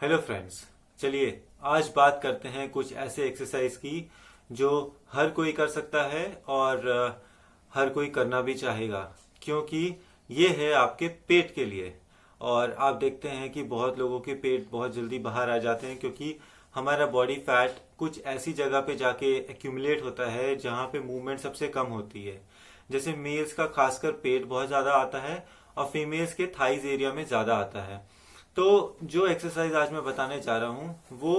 Hello friends. चलिए आज बात करते हैं कुछ ऐसे एक्सरसाइज की जो हर कोई कर सकता है और हर कोई करना भी चाहेगा, क्योंकि ये है आपके पेट के लिए। और आप देखते हैं कि बहुत लोगों के पेट बहुत जल्दी बाहर आ जाते हैं, क्योंकि हमारा बॉडी फैट कुछ ऐसी जगह पे जाके एक्यूमुलेट होता है जहाँ पे मूवमेंट सबसे कम होती है। जैसे मेल्स का खासकर पेट बहुत ज्यादा आता है और फीमेल्स के थाइज एरिया में ज्यादा आता है। तो जो एक्सरसाइज आज मैं बताने जा रहा हूँ वो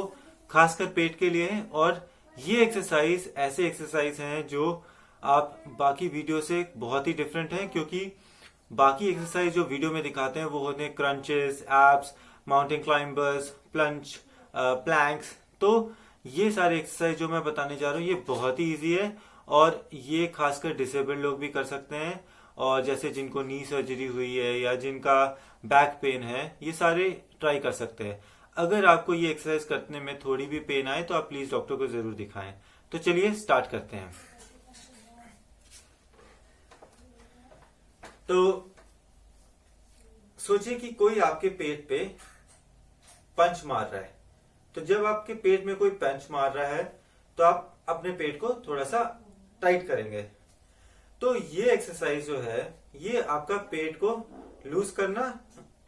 खासकर पेट के लिए है। और ये एक्सरसाइज ऐसे एक्सरसाइज हैं जो आप बाकी वीडियो से बहुत ही डिफरेंट हैं, क्योंकि बाकी एक्सरसाइज जो वीडियो में दिखाते हैं वो होते हैं crunches, abs, mountain climbers, plunge, planks. तो ये सारे एक्सरसाइज जो मैं बताने जा रहा हूँ ये बहुत ही इजी है और ये खासकर डिसेबल्ड लोग भी कर सकते हैं। और जैसे जिनको नी सर्जरी हुई है या जिनका बैक पेन है, ये सारे ट्राई कर सकते हैं। अगर आपको ये एक्सरसाइज करने में थोड़ी भी पेन आए तो आप प्लीज डॉक्टर को जरूर दिखाएं। तो चलिए स्टार्ट करते हैं। तो सोचिए कि कोई आपके पेट पे पंच मार रहा है। तो जब आपके पेट में कोई पंच मार रहा है तो आप अपने पेट को थोड़ा सा टाइट करेंगे। तो ये एक्सरसाइज जो है ये आपका पेट को लूज करना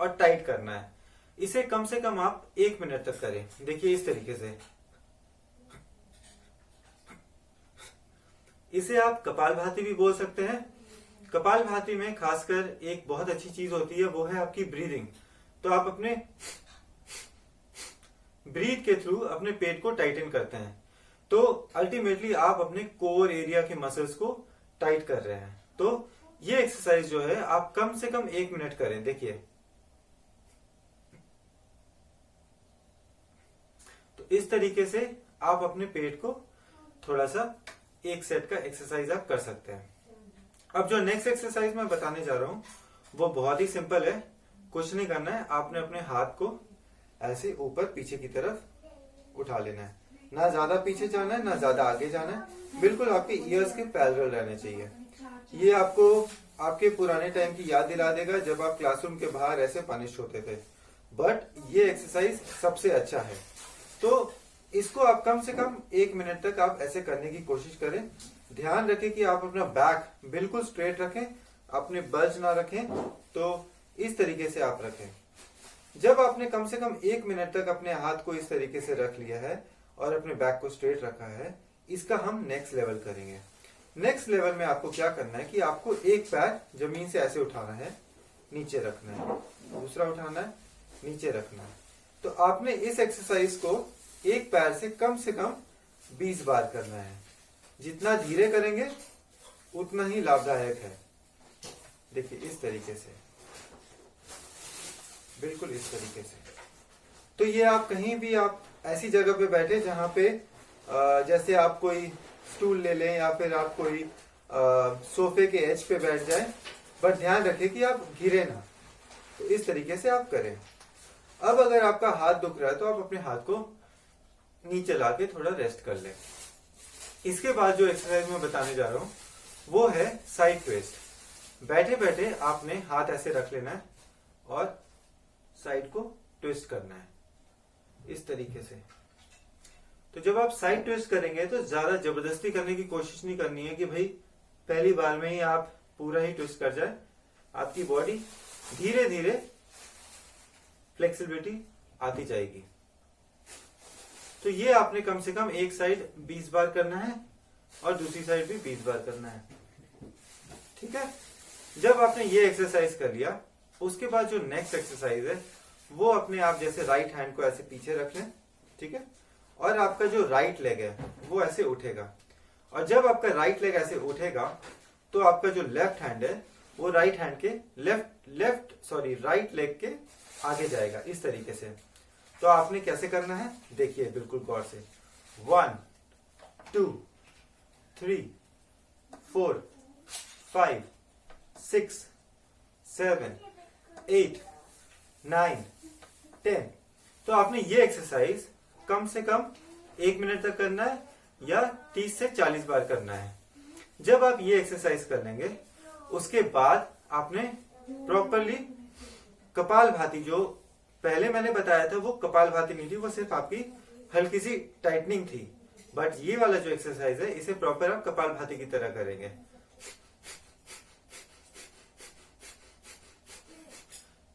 और टाइट करना है। इसे कम से कम आप 1 मिनट तक करें। देखिए इस तरीके से। इसे आप कपालभाति भी बोल सकते हैं। कपालभाति में खासकर एक बहुत अच्छी चीज होती है, वो है आपकी ब्रीदिंग। तो आप अपने ब्रीथ के थ्रू अपने पेट को टाइटन करते हैं। तो अल्टीमेटली आप अपने कोर एरिया के मसल्स को टाइट कर रहे हैं। तो ये एक्सरसाइज जो है आप कम से कम 1 मिनट करें। देखिए तो इस तरीके से आप अपने पेट को थोड़ा सा एक सेट का एक्सरसाइज आप कर सकते हैं। अब जो नेक्स्ट एक्सरसाइज मैं बताने जा रहा हूं वो बहुत ही सिंपल है। कुछ नहीं करना है, आपने अपने हाथ को ऐसे ऊपर पीछे की तरफ उठा लेना है। ना ज्यादा पीछे जाना है ना ज्यादा आगे जाना है, बिल्कुल आपके ईयर्स के पैरेलल रहने चाहिए। ये आपको आपके पुराने टाइम की याद दिला देगा जब आप क्लासरूम के बाहर ऐसे पनिश होते थे। बट ये एक्सरसाइज सबसे अच्छा है। तो इसको आप कम से कम 1 मिनट तक आप ऐसे करने की कोशिश करें। ध्यान रखें कि आप अपना बैक बिल्कुल स्ट्रेट रखें, अपने बल्ज ना रखें। तो इस तरीके से आप रखें। जब आपने कम से कम 1 मिनट तक अपने हाथ को इस तरीके से रख लिया है और अपने बैक को स्ट्रेट रखा है, इसका हम नेक्स्ट लेवल करेंगे। नेक्स्ट लेवल में आपको क्या करना है कि आपको एक पैर जमीन से ऐसे उठाना है, नीचे रखना है, दूसरा उठाना है, नीचे रखना है। तो आपने इस एक्सरसाइज को एक पैर से कम 20 बार करना है। जितना धीरे करेंगे उतना ही लाभदायक है। देखिए इस तरीके से, बिल्कुल इस तरीके से। तो ये आप कहीं भी आप ऐसी जगह पे बैठे जहां पे जैसे आप कोई स्टूल ले लें या फिर आप कोई सोफे के एज पे बैठ जाएं, बट ध्यान रखें कि आप गिरे ना। तो इस तरीके से आप करें। अब अगर आपका हाथ दुख रहा है तो आप अपने हाथ को नीचे लाके थोड़ा रेस्ट कर लें। इसके बाद जो एक्सरसाइज मैं बताने जा रहा हूं वो है साइड ट्विस्ट। बैठे बैठे आपने हाथ ऐसे रख लेना है और साइड को ट्विस्ट करना है इस तरीके से। तो जब आप साइड ट्विस्ट करेंगे तो ज्यादा जबरदस्ती करने की कोशिश नहीं करनी है कि भाई पहली बार में ही आप पूरा ही ट्विस्ट कर जाए। आपकी बॉडी धीरे धीरे फ्लेक्सिबिलिटी आती जाएगी। तो ये आपने कम से कम एक साइड 20 बार करना है और दूसरी साइड भी 20 बार करना है। ठीक है। जब आपने ये एक्सरसाइज कर लिया, उसके बाद जो नेक्स्ट एक्सरसाइज है वो अपने आप जैसे राइट हैंड को ऐसे पीछे रख लें। ठीक है। और आपका जो राइट लेग है वो ऐसे उठेगा। और जब आपका राइट लेग ऐसे उठेगा तो आपका जो लेफ्ट हैंड है वो राइट हैंड के राइट लेग के आगे जाएगा इस तरीके से। तो आपने कैसे करना है देखिए बिल्कुल गौर से। 1 2 3 4 5 6 7 8 9 10। तो आपने ये एक्सरसाइज कम से कम 1 मिनट तक करना है या 30 से 40 बार करना है। जब आप ये एक्सरसाइज कर लेंगे उसके बाद आपने प्रॉपरली कपालभाति जो पहले मैंने बताया था वो कपालभाति नहीं थी, वो सिर्फ आपकी हल्की सी टाइटनिंग थी। बट ये वाला जो एक्सरसाइज है इसे प्रॉपर आप कपालभाति की तरह करेंगे।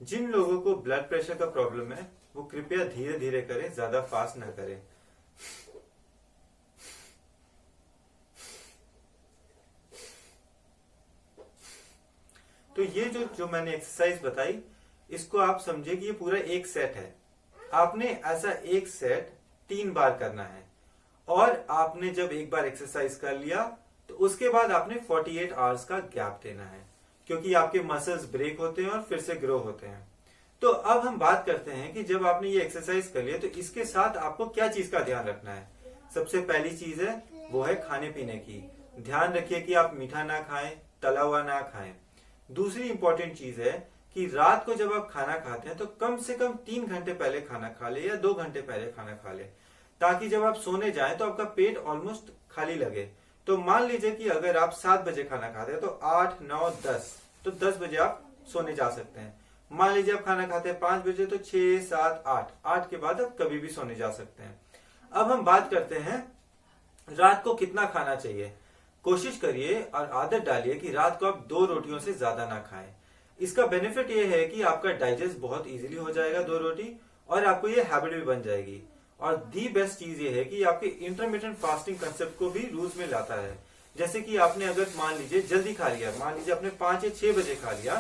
जिन लोगों को ब्लड प्रेशर का प्रॉब्लम है वो कृपया धीरे धीरे करें, ज्यादा फास्ट ना करें। तो ये जो मैंने एक्सरसाइज बताई, इसको आप समझे कि ये पूरा एक सेट है। आपने ऐसा एक सेट 3 बार करना है, और आपने जब एक बार एक्सरसाइज कर लिया तो उसके बाद आपने 48 आवर्स का गैप देना है, क्योंकि आपके मसल्स ब्रेक होते हैं और फिर से ग्रो होते हैं। तो अब हम बात करते हैं कि जब आपने ये एक्सरसाइज कर लिया तो इसके साथ आपको क्या चीज का ध्यान रखना है। सबसे पहली चीज है वो है खाने पीने की। ध्यान रखिए कि आप मीठा ना खाएं, तला हुआ ना खाएं। दूसरी इंपॉर्टेंट चीज है कि रात को जब आप खाना खाते हैं तो कम से कम 3 घंटे पहले खाना खा ले या 2 घंटे पहले खाना खा ले, ताकि जब आप सोने जाएं तो आपका पेट ऑलमोस्ट खाली लगे। तो मान लीजिए कि अगर आप 7 बजे खाना खाते हैं तो 8, 9, 10, तो 10 बजे आप सोने जा सकते हैं। मान लीजिए आप खाना खाते हैं 5 बजे तो 6, 7, 8 के बाद आप कभी भी सोने जा सकते हैं। अब हम बात करते हैं रात को कितना खाना चाहिए। कोशिश करिए और आदत डालिए कि रात को आप 2 रोटियों से ज्यादा ना खाएं। इसका बेनिफिट ये है कि आपका डाइजेस्ट बहुत इजीली हो जाएगा 2 रोटी, और आपको ये हैबिट भी बन जाएगी। और दी बेस्ट चीज ये है कि आपके इंटरमिटेंट फास्टिंग कंसेप्ट को भी रूल्स में लाता है। जैसे कि आपने अगर मान लीजिए जल्दी खा लिया, मान लीजिए आपने 5 या 6 बजे खा लिया,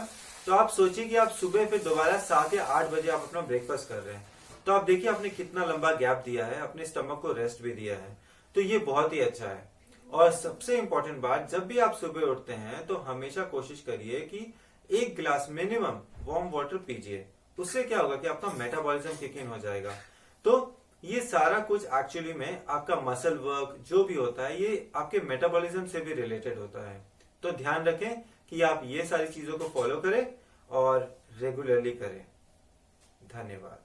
तो आप सोचिए कि आप सुबह फिर दोबारा 7 या 8 बजे आप अपना ब्रेकफास्ट कर रहे हैं, तो आप देखिए आपने कितना लंबा गैप दिया है, अपने स्टमक को रेस्ट भी दिया है। तो ये बहुत ही अच्छा है। और सबसे इंपॉर्टेंट बात, जब भी आप सुबह उठते हैं तो हमेशा कोशिश करिए कि 1 गिलास मिनिमम वार्म वाटर पीजिए। उससे क्या होगा कि आपका मेटाबॉलिज्म किक इन हो जाएगा। तो ये सारा कुछ एक्चुअली में आपका मसल वर्क जो भी होता है ये आपके मेटाबॉलिज्म से भी रिलेटेड होता है। तो ध्यान रखें कि आप ये सारी चीजों को फॉलो करें और रेगुलरली करें। धन्यवाद।